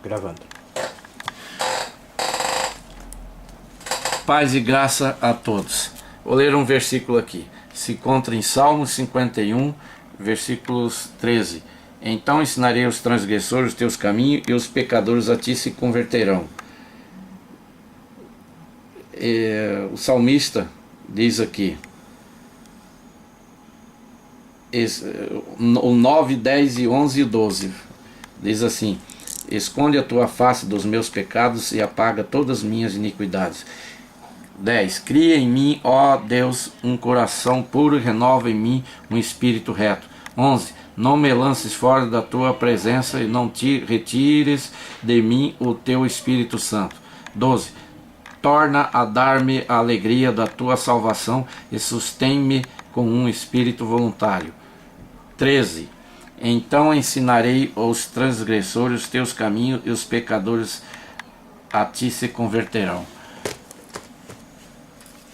Gravando. Paz e graça a todos. Vou ler um versículo aqui. Se encontra em Salmo 51, versículos 13. Então ensinarei aos transgressores os teus caminhos e os pecadores a ti se converterão. O salmista diz aqui, o 9, 10 e 11 e 12, diz assim: esconde a tua face dos meus pecados e apaga todas as minhas iniquidades. 10. Cria em mim, ó Deus, um coração puro e renova em mim um espírito reto. 11. Não me lances fora da tua presença e não te retires de mim o teu Espírito Santo. 12. Torna a dar-me a alegria da tua salvação e sustém-me com um espírito voluntário. 13. Então ensinarei aos transgressores os teus caminhos e os pecadores a ti se converterão.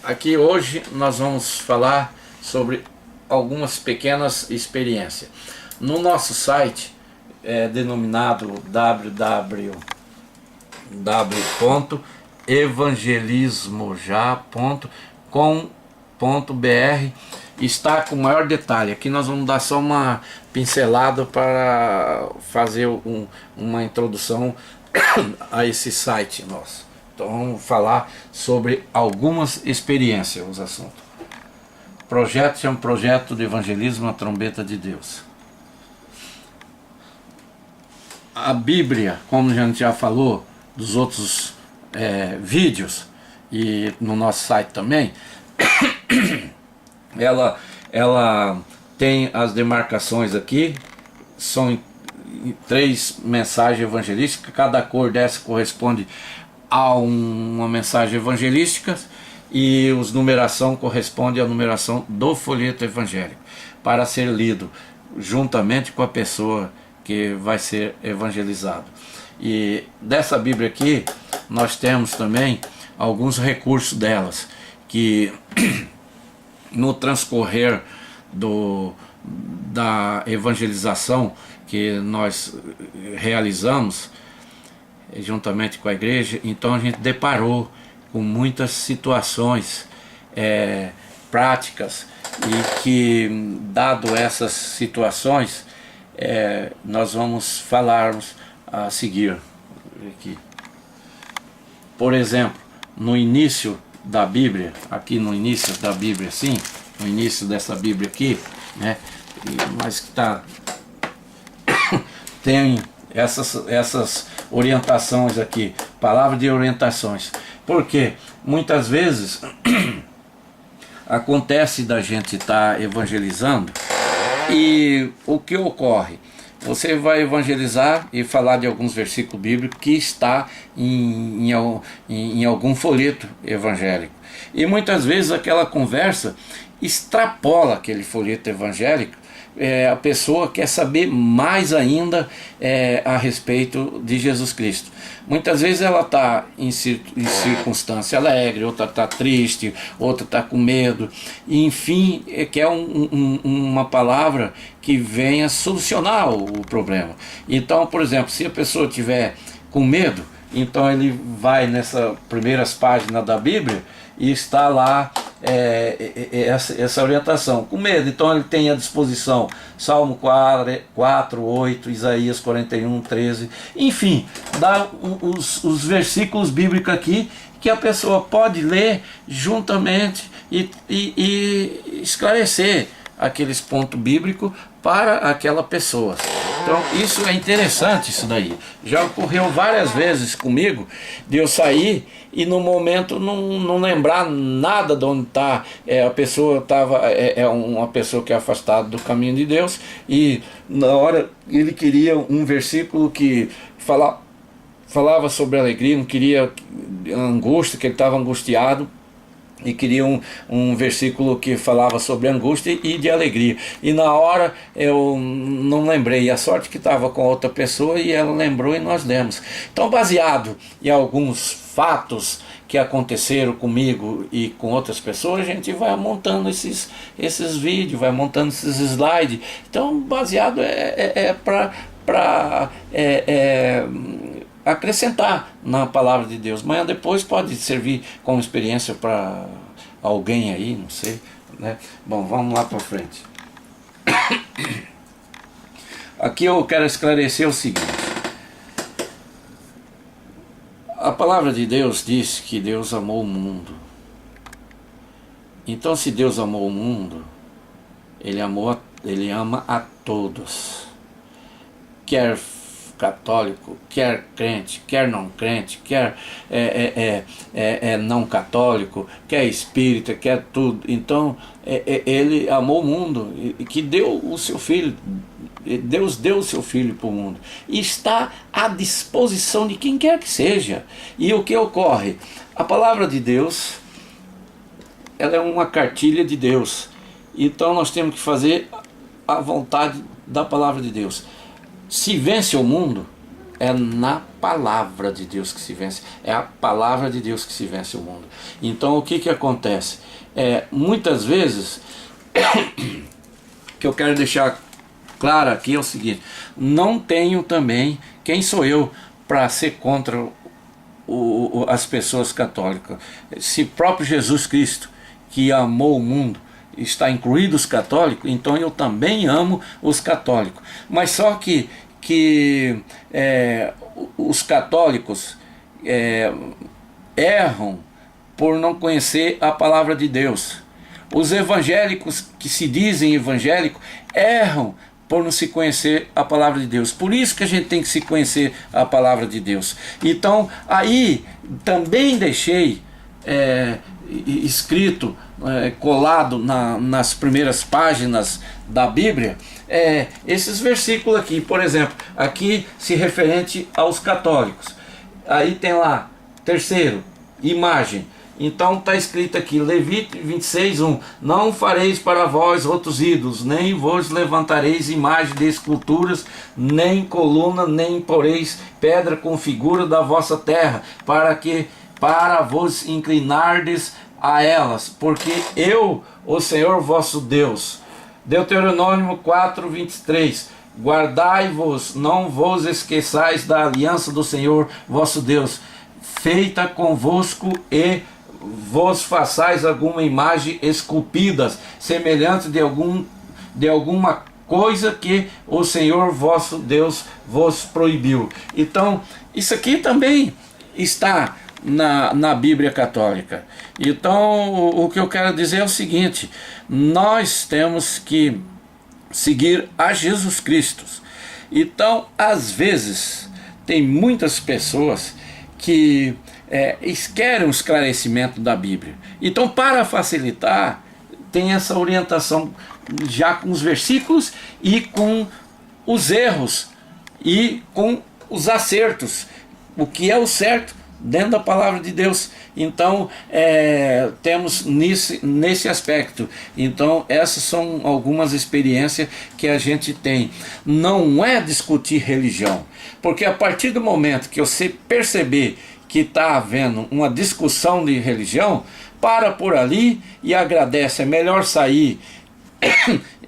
Aqui hoje nós vamos falar sobre algumas pequenas experiências. No nosso site, denominado www.evangelismoja.com.br, está com maior detalhe. Aqui nós vamos dar só uma pincelada para fazer uma introdução a esse site nosso. Então vamos falar sobre algumas experiências, os assuntos. O projeto chama Projeto de Evangelismo A Trombeta de Deus. A Bíblia, como a gente já falou dos outros vídeos e no nosso site também, ela tem as demarcações aqui, são 3 mensagens evangelísticas, cada cor dessa corresponde a uma mensagem evangelística e os numeração corresponde à numeração do folheto evangélico, para ser lido juntamente com a pessoa que vai ser evangelizado. E dessa Bíblia aqui nós temos também alguns recursos delas, que no transcorrer da evangelização que nós realizamos juntamente com a igreja, então a gente deparou com muitas situações práticas, e que, dado essas situações, nós vamos falarmos a seguir aqui. Por exemplo, no início da Bíblia, aqui no início da Bíblia, assim, no início dessa Bíblia aqui, né, mas que tem essas orientações aqui, palavra de orientações, porque muitas vezes acontece da gente estar evangelizando e o que ocorre? Você vai evangelizar e falar de alguns versículos bíblicos que está em algum folheto evangélico, e muitas vezes aquela conversa extrapola aquele folheto evangélico. A pessoa quer saber mais ainda a respeito de Jesus Cristo. Muitas vezes ela está em circunstância alegre, outra está triste, outra está com medo, e, enfim, quer uma palavra que venha solucionar o problema. Então, por exemplo, se a pessoa tiver com medo, então ele vai nessas primeiras páginas da Bíblia e está lá essa orientação. Com medo, então ele tem à disposição Salmo 4, 8, Isaías 41, 13, enfim, dá os versículos bíblicos aqui que a pessoa pode ler juntamente e esclarecer aqueles pontos bíblicos para aquela pessoa. Então isso é interessante, isso daí. Já ocorreu várias vezes comigo, de eu sair e no momento não lembrar nada de onde está. A pessoa estava, uma pessoa que é afastada do caminho de Deus, e na hora ele queria um versículo que falava sobre alegria, não queria angústia, que ele estava angustiado, e queria um versículo que falava sobre angústia e de alegria, e na hora eu não lembrei. A sorte que estava com outra pessoa e ela lembrou e nós demos. Então, baseado em alguns fatos que aconteceram comigo e com outras pessoas, a gente vai montando esses vídeos, vai montando esses slides. Então, baseado para acrescentar na palavra de Deus. Amanhã depois pode servir como experiência para alguém aí, não sei, né? Bom, vamos lá para frente. Aqui eu quero esclarecer o seguinte: a palavra de Deus diz que Deus amou o mundo. Então, se Deus amou o mundo, Ele ama a todos, quer católico, quer crente, quer não crente, quer não católico, quer espírita, quer tudo. Então Ele amou o mundo, e que deu o seu filho. Deus deu o seu filho para o mundo e está à disposição de quem quer que seja. E o que ocorre? A palavra de Deus, ela é uma cartilha de Deus. Então nós temos que fazer a vontade da palavra de Deus. Se vence o mundo, é na palavra de Deus que se vence. É a palavra de Deus que se vence o mundo. Então o que acontece? Muitas vezes, que eu quero deixar claro aqui é o seguinte: não tenho também, quem sou eu para ser contra as pessoas católicas? Se próprio Jesus Cristo, que amou o mundo, está incluído os católicos, então eu também amo os católicos. Mas só que os católicos erram por não conhecer a palavra de Deus. Os evangélicos que se dizem evangélicos erram por não se conhecer a palavra de Deus. Por isso que a gente tem que se conhecer a palavra de Deus. Então, aí também deixei escrito, colado nas primeiras páginas da Bíblia, esses versículos aqui. Por exemplo, aqui se referente aos católicos. Aí tem lá, terceiro, imagem. Então está escrito aqui, Levítico 26:1: não fareis para vós outros ídolos, nem vos levantareis imagem de esculturas, nem coluna, nem poreis pedra com figura da vossa terra, para vos inclinardes a elas, porque eu, o Senhor vosso Deus. Deuteronômio 4:23: guardai-vos, não vos esqueçais da aliança do Senhor vosso Deus, feita convosco, e vos façais alguma imagem esculpida, semelhante de alguma coisa que o Senhor vosso Deus vos proibiu. Então, isso aqui também está na Bíblia Católica. Então, o que eu quero dizer é o seguinte: nós temos que seguir a Jesus Cristo. Então, às vezes, tem muitas pessoas que querem um esclarecimento da Bíblia. Então, para facilitar, tem essa orientação já com os versículos e com os erros e com os acertos, o que é o certo dentro da palavra de Deus. Então temos nesse aspecto. Então essas são algumas experiências que a gente tem. Não é discutir religião, porque a partir do momento que você perceber que está havendo uma discussão de religião, para por ali e agradece. É melhor sair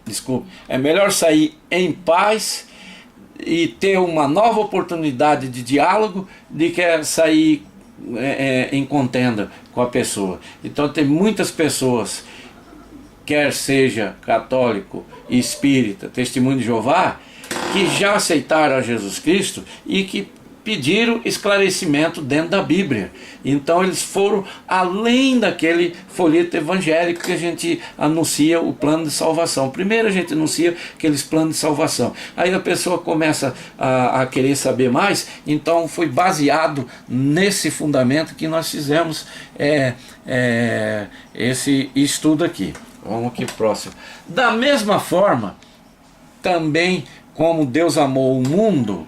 desculpe, é melhor sair em paz e ter uma nova oportunidade de diálogo, de que sair em contenda com a pessoa. Então tem muitas pessoas, quer seja católico, espírita, testemunho de Jeová, que já aceitaram a Jesus Cristo e que pediram esclarecimento dentro da Bíblia. Então eles foram além daquele folheto evangélico que a gente anuncia o plano de salvação. Primeiro a gente anuncia aqueles planos de salvação, aí a pessoa começa a querer saber mais. Então foi baseado nesse fundamento que nós fizemos esse estudo aqui. Vamos aqui próximo. Da mesma forma, também como Deus amou o mundo,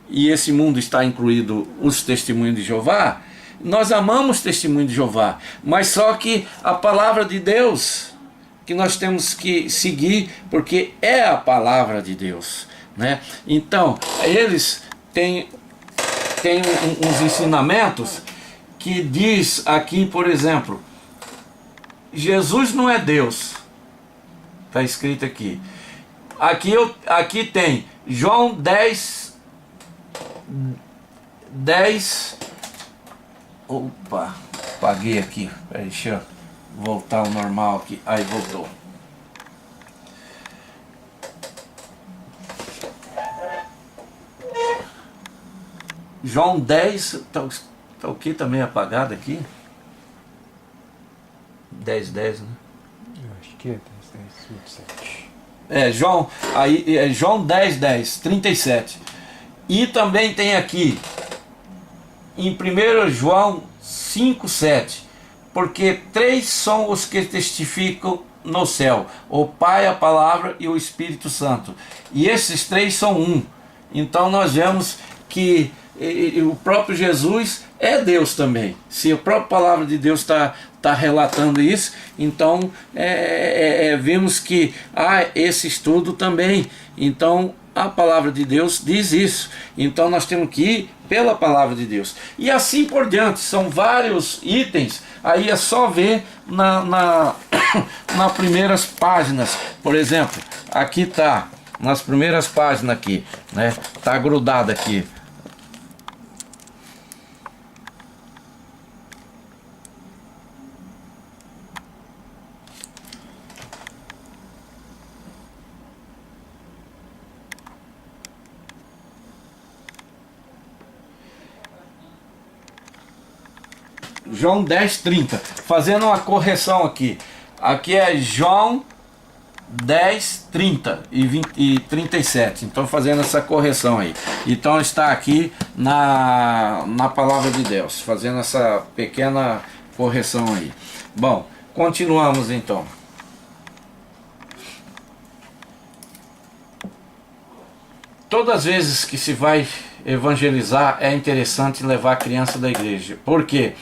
e esse mundo está incluído os testemunhos de Jeová, nós amamos testemunho de Jeová, mas só que a palavra de Deus que nós temos que seguir, porque é a palavra de Deus, né? Então eles têm uns ensinamentos que diz aqui, por exemplo, Jesus não é Deus, está escrito aqui. Aqui tem João 10. Opa, apaguei aqui. Peraí, deixa eu voltar ao normal aqui. Aí voltou. João 10, tá o que também apagado aqui? 10, né? Eu acho que é 10, 27. João 10, 37. E também tem aqui, em 1 João 5, 7. Porque 3 são os que testificam no céu: o Pai, a Palavra e o Espírito Santo. E esses 3 são um. Então nós vemos que o próprio Jesus é Deus também. Se a própria palavra de Deus está relatando isso, então vemos que há esse estudo também. Então a palavra de Deus diz isso. Então nós temos que ir pela palavra de Deus. E assim por diante, são vários itens. Aí é só ver nas primeiras páginas. Por exemplo, aqui está, nas primeiras páginas aqui, né? Está grudado aqui. João 10, 30. Fazendo uma correção aqui. Aqui é João 10, 30 e 37. Então fazendo essa correção aí. Então está aqui na palavra de Deus. Fazendo essa pequena correção aí. Bom, continuamos então. Todas as vezes que se vai evangelizar, é interessante levar a criança da igreja. Por quê?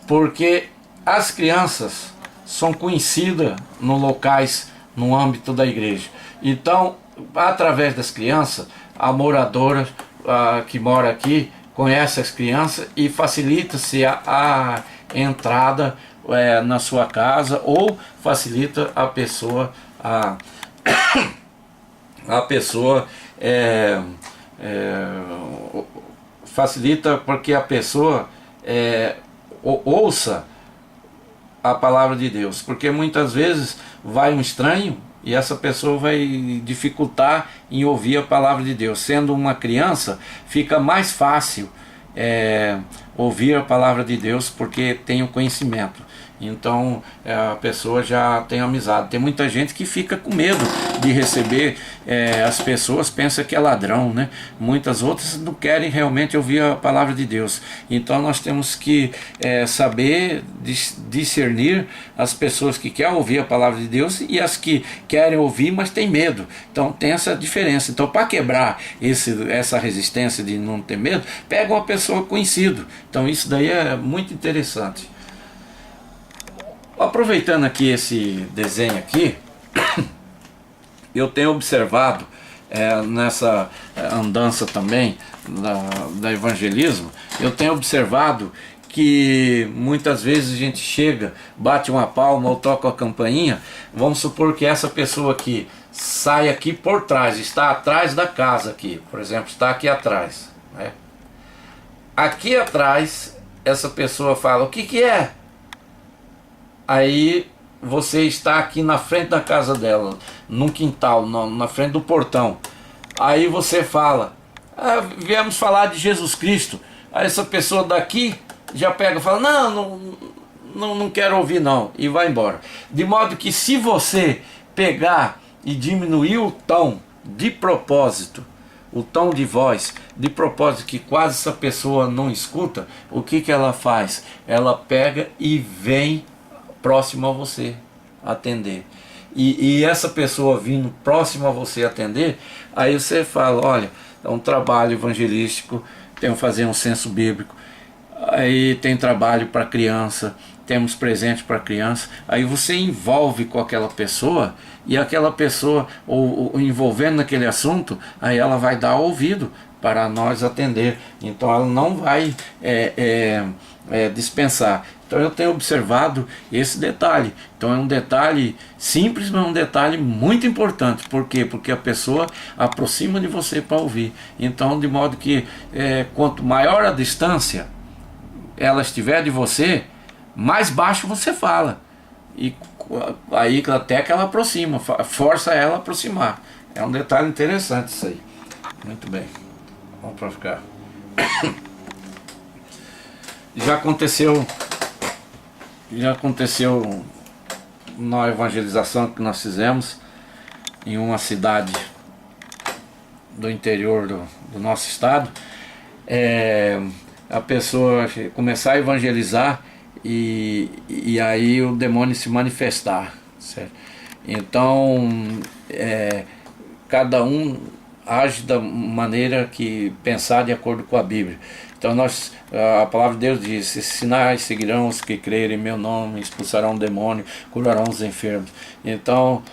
Porque as crianças são conhecidas nos locais, no âmbito da igreja. Então, através das crianças, a moradora que mora aqui conhece as crianças e facilita-se a entrada na sua casa, ou facilita a pessoa facilita porque a pessoa ouça a palavra de Deus, porque muitas vezes vai um estranho e essa pessoa vai dificultar em ouvir a palavra de Deus. Sendo uma criança, fica mais fácil ouvir a palavra de Deus, porque tem o conhecimento. Então a pessoa já tem amizade. Tem muita gente que fica com medo de receber as pessoas, pensa que é ladrão, né? Muitas outras não querem realmente ouvir a palavra de Deus. Então nós temos que saber discernir as pessoas que querem ouvir a palavra de Deus e as que querem ouvir, mas tem medo. Então tem essa diferença. Então, para quebrar essa resistência de não ter medo, pega uma pessoa conhecida. Então isso daí é muito interessante. Aproveitando aqui esse desenho aqui, eu tenho observado nessa andança também da evangelismo, eu tenho observado que muitas vezes a gente chega, bate uma palma ou toca a campainha. Vamos supor que essa pessoa aqui sai aqui por trás, está atrás da casa aqui, por exemplo, está aqui atrás, né? Aqui atrás, essa pessoa fala: o que é? Aí você está aqui na frente da casa dela, num quintal, na frente do portão. Aí você fala: viemos falar de Jesus Cristo. Aí essa pessoa daqui já pega e fala: não quero ouvir não, e vai embora. De modo que, se você pegar e diminuir o tom de propósito, o tom de voz de propósito, que quase essa pessoa não escuta, o que ela faz? Ela pega e vem próximo a você atender. E essa pessoa vindo próximo a você atender, aí você fala: olha, é um trabalho evangelístico, tem que fazer um censo bíblico, aí tem trabalho para criança, temos presente para criança. Aí você envolve com aquela pessoa, e aquela pessoa, ou envolvendo naquele assunto, aí ela vai dar ouvido para nós atender. Então ela não vai dispensar. Então eu tenho observado esse detalhe. Então é um detalhe simples, mas um detalhe muito importante. Por quê? Porque a pessoa aproxima de você para ouvir. Então, de modo que quanto maior a distância ela estiver de você, mais baixo você fala. E aí até que ela aproxima, força ela a aproximar. É um detalhe interessante isso aí. Muito bem. Vamos para ficar. Já aconteceu na evangelização que nós fizemos em uma cidade do interior do nosso estado, a pessoa começar a evangelizar e aí o demônio se manifestar, certo? Então cada um age da maneira que pensar de acordo com a Bíblia. Então a palavra de Deus diz: esses sinais seguirão os que crerem em meu nome, expulsarão o demônio, curarão os enfermos. Então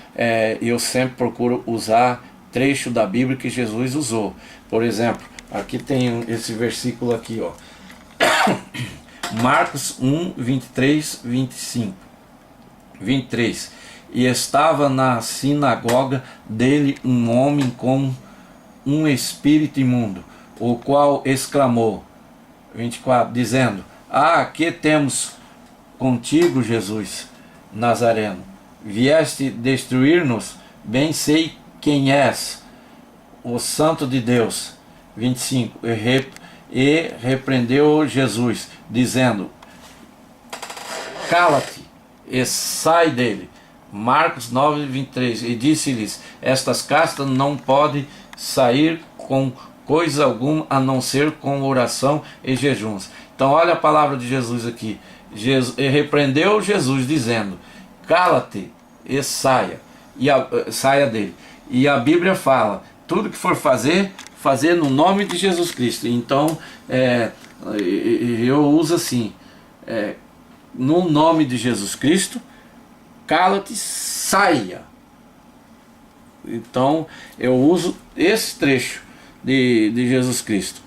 eu sempre procuro usar trecho da Bíblia que Jesus usou. Por exemplo, aqui tem esse versículo aqui, ó. Marcos 1, 23, 25. 23. E estava na sinagoga dele um homem com um espírito imundo, o qual exclamou, 24, dizendo: que temos contigo, Jesus Nazareno? Vieste destruir-nos? Bem sei quem és, o Santo de Deus. 25. E repreendeu Jesus, dizendo: cala-te e sai dele. Marcos 9, 23. E disse-lhes: estas castas não podem sair com coisa alguma a não ser com oração e jejuns. Então olha a palavra de Jesus aqui. E repreendeu Jesus, dizendo: cala-te e saia. Saia dele. E a Bíblia fala: tudo que for fazer no nome de Jesus Cristo. Então eu uso assim, no nome de Jesus Cristo, cala-te, saia. Então eu uso esse trecho de Jesus Cristo.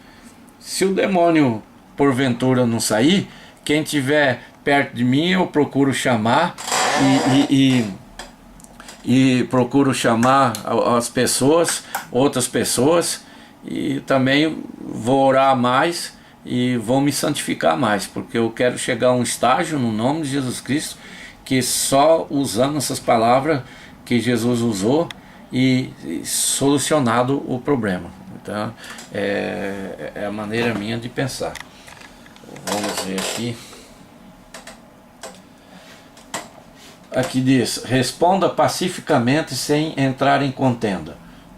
Se o demônio porventura não sair, quem estiver perto de mim eu procuro chamar e procuro chamar as pessoas, outras pessoas, e também vou orar mais e vou me santificar mais, porque eu quero chegar a um estágio no nome de Jesus Cristo que só usando essas palavras que Jesus usou e solucionado o problema. Então é a maneira minha de pensar. Vamos ver aqui. Aqui diz: responda pacificamente sem entrar em contenda.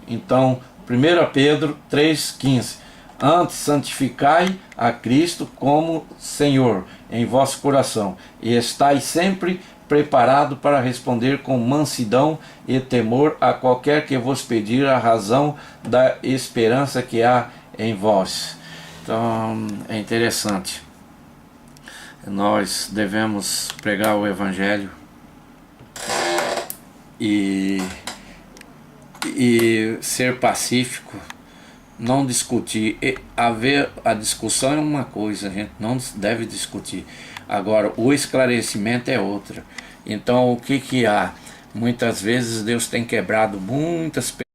Então 1 Pedro 3,15: antes santificai a Cristo como Senhor em vosso coração, e estai sempre preparado para responder com mansidão e temor a qualquer que vos pedir a razão da esperança que há em vós. Então é interessante. Nós devemos pregar o Evangelho e ser pacífico, não discutir. Haver a discussão é uma coisa, a gente não deve discutir. Agora o esclarecimento é outra. Então o que há? Muitas vezes Deus tem quebrado muitas